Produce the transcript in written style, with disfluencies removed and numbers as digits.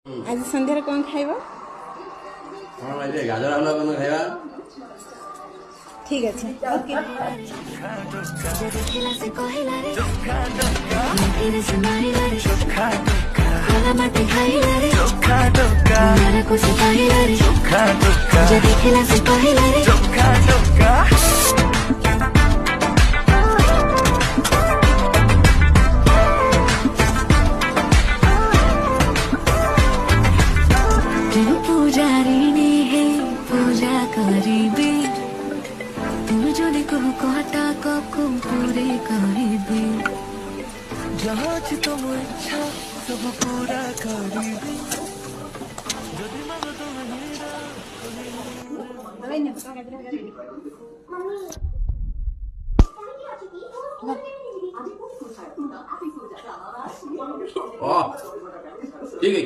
आज संध्यारे कौन खाइबा? हाँ भाई गाजर हलवा कौन खाइबा? ठीक है ओके। पूजारिणी है पूजा करीबी तुम जो को कहता को पूरे करीबी जहाँ तुम इच्छा सब पूरा करीबी यदि मांगो ठीक है।